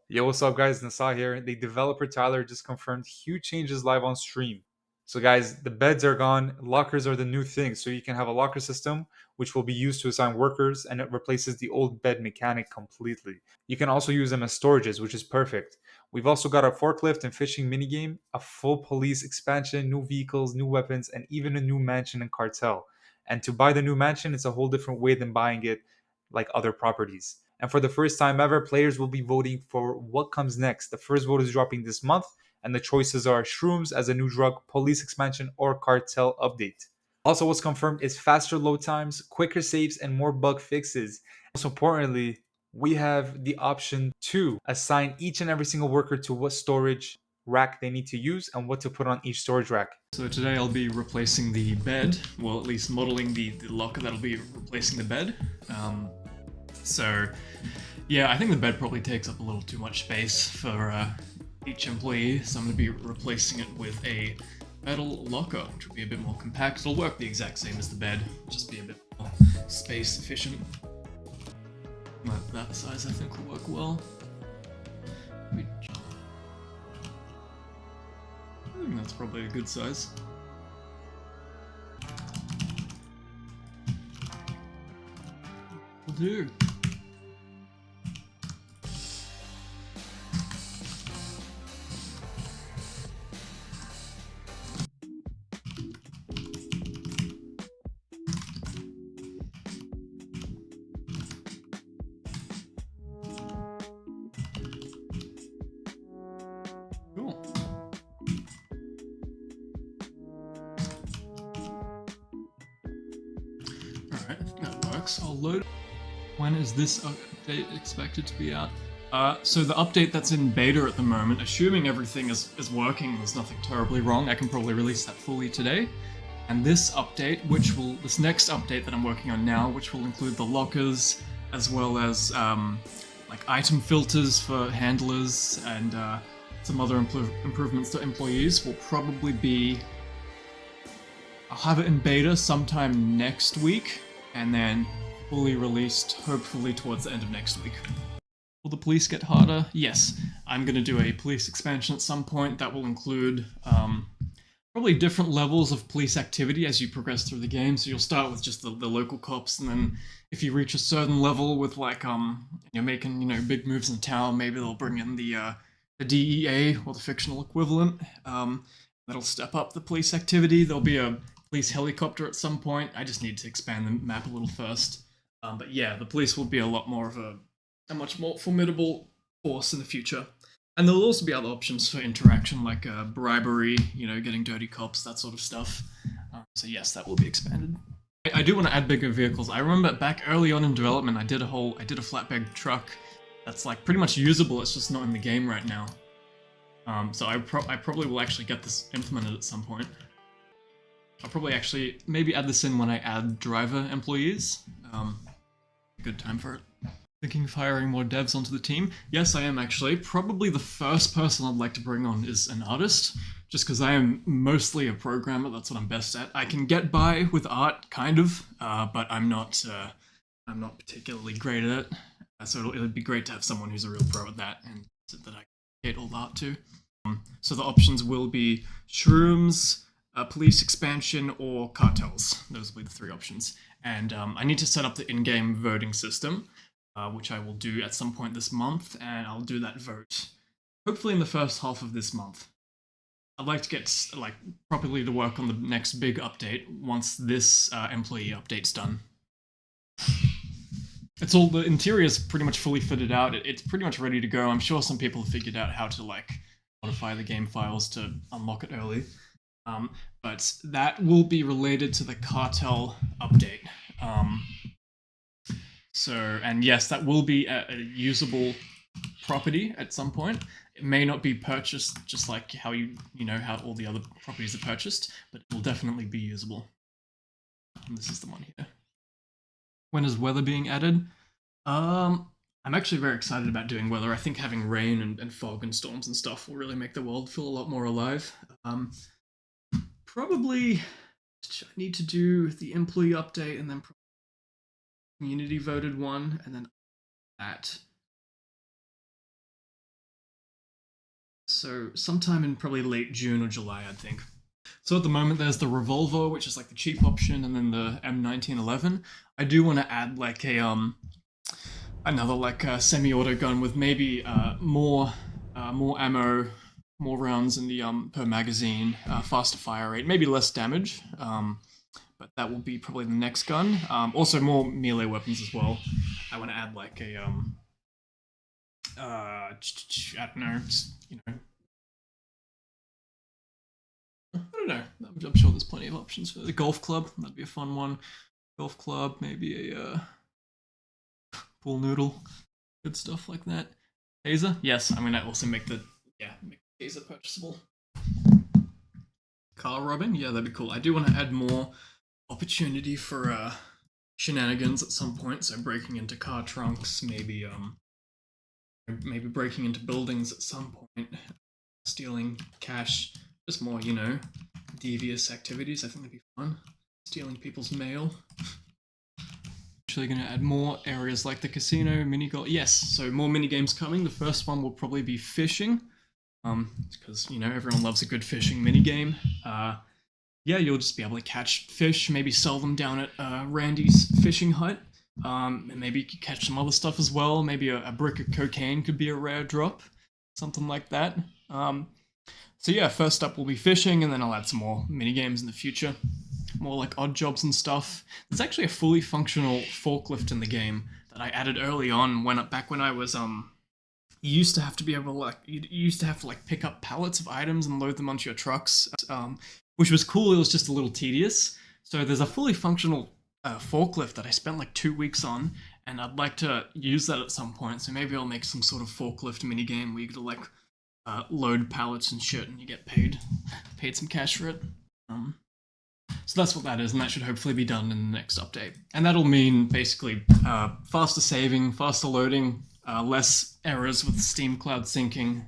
Yo, what's up, guys? Nasa here. The developer Tyler just confirmed huge changes live on stream. So, guys, the beds are gone. Lockers are the new thing. So, you can have a locker system which will be used to assign workers, and it replaces the old bed mechanic completely. You can also use them as storages, which is perfect. We've also got a forklift and fishing minigame, a full police expansion, new vehicles, new weapons, and even a new mansion in Cartel. And to buy the new mansion, it's a whole different way than buying it like other properties. And for the first time ever, players will be voting for what comes next. The first vote is dropping this month, and the choices are Shrooms as a new drug, police expansion, or cartel update. Also, what's confirmed is faster load times, quicker saves, and more bug fixes. Most importantly, we have the option to assign each and every single worker to what storage rack they need to use and what to put on each storage rack. So today I'll be replacing the bed, well at least modeling the locker that'll be replacing the bed. So yeah, I think the bed probably takes up a little too much space for each employee, so I'm going to be replacing it with a metal locker, which will be a bit more compact. It'll work the exact same as the bed, just be a bit more space efficient. But that size I think will work well. I think that's probably a good size. Will do. Cool. Alright, I think that works. I'll load. When is this update expected to be out? So the update that's in beta at the moment, assuming everything is working, there's nothing terribly wrong, I can probably release that fully today. And this update, this next update that I'm working on now, which will include the lockers, as well as like item filters for handlers and some other improvements to employees, will probably be. I'll have it in beta sometime next week, and then fully released hopefully towards the end of next week. Will the police get harder? Yes. I'm going to do a police expansion at some point that will include probably different levels of police activity as you progress through the game. So you'll start with just the local cops, and then if you reach a certain level with like you're making big moves in town, maybe they'll bring in the DEA or the fictional equivalent. That'll step up the police activity. There'll be a police helicopter at some point. I just need to expand the map a little first. But yeah, the police will be a lot more of a much more formidable force in the future. And there'll also be other options for interaction, like bribery, getting dirty cops, that sort of stuff. So yes, that will be expanded. I do want to add bigger vehicles. I remember back early on in development, I did a flatbed truck that's like pretty much usable. It's just not in the game right now. So I probably will actually get this implemented at some point. I'll probably actually maybe add this in when I add driver employees. Good time for it. Thinking of hiring more devs onto the team? Yes, I am actually. Probably the first person I'd like to bring on is an artist, just because I am mostly a programmer. That's what I'm best at. I can get by with art, kind of, but I'm not particularly great at it. So it'd be great to have someone who's a real pro at that, and that I can get all art to. So the options will be Shrooms, police expansion, or cartels. Those will be the three options. And I need to set up the in-game voting system, which I will do at some point this month, and I'll do that vote hopefully in the first half of this month. I'd like to get properly to work on the next big update once this employee update's done. It's all, the interior's pretty much fully fitted out. It's pretty much ready to go. I'm sure some people have figured out how to modify the game files to unlock it early. But that will be related to the cartel update. And yes, that will be a usable property at some point. It may not be purchased just like how how all the other properties are purchased, but it will definitely be usable. And this is the one here. When is weather being added? I'm actually very excited about doing weather. I think having rain and fog and storms and stuff will really make the world feel a lot more alive. Probably I need to do the employee update and then community voted one, and then that So sometime in probably late June or July, I think. So at the moment, there's the Revolver, which is like the cheap option, and then the M1911. I do want to add like a another like semi-auto gun with maybe more ammo, more rounds in the per magazine, faster fire rate, maybe less damage. But that will be probably the next gun. Also more melee weapons as well. I want to add like a I don't know, I don't know. I'm sure there's plenty of options for the golf club. That'd be a fun one. Golf club, maybe a pool noodle, good stuff like that. Taser, yes. I'm gonna also make the taser purchasable. Car robbing, yeah, that'd be cool. I do want to add more opportunity for shenanigans at some point. So breaking into car trunks, maybe breaking into buildings at some point, stealing cash, just more, devious activities. I think that'd be fun. Stealing people's mail. Actually going to add more areas like the casino, mini golf. Yes, so more mini games coming. The first one will probably be fishing, because everyone loves a good fishing mini game. Yeah, you'll just be able to catch fish, maybe sell them down at Randy's fishing hut. And maybe you could catch some other stuff as well. Maybe a brick of cocaine could be a rare drop, something like that. So yeah, first up will be fishing, and then I'll add some more mini games in the future. More like odd jobs and stuff. There's actually a fully functional forklift in the game that I added early on back when I was you used to have to be able to pick up pallets of items and load them onto your trucks, which was cool. It was just a little tedious. So there's a fully functional forklift that I spent like 2 weeks on, and I'd like to use that at some point. So maybe I'll make some sort of forklift mini game where you get to load pallets and shit, and you get paid some cash for it. So that's what that is, and that should hopefully be done in the next update. And that'll mean basically faster saving, faster loading, less errors with Steam Cloud syncing,